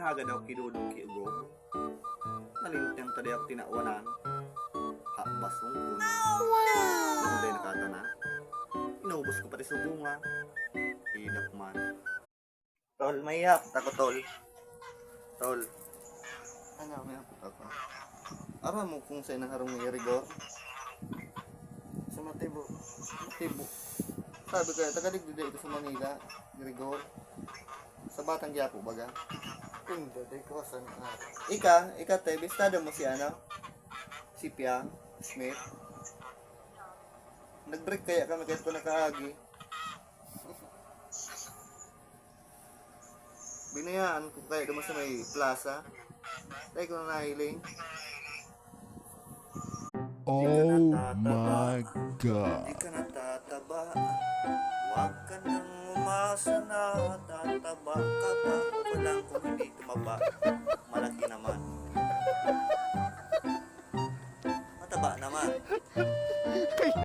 Naghaga daw kidudong kiugo. Nalintang tadi ako tinawanan. Habas mong kuno. Ano dahil nakatana? Inaubos ko pati sa bunga. Hilap man. Tol, may hap. Tako, tol. Tol. Ano, may hap ako. Aram mo kung sa'yo nang harong may rigor. Sa Matibo. Matibo. Sabi ko, tagadigdida ito sa Manila. Rigor. Sa Batang Quiapo baga. Hindi, day ko saan Ika, te, bistado mo si ano? Si Piang Smith. Nag-break kaya kami kahit ko nakaagi. Binayaan ko kaya naman sa may plaza. Dahil ko na nahiling. Oh my God. Di ka natataba. Huwag ka nang umasa na tataba ka pa. O lang kung hindi tumaba. Malaki naman. Mataba naman.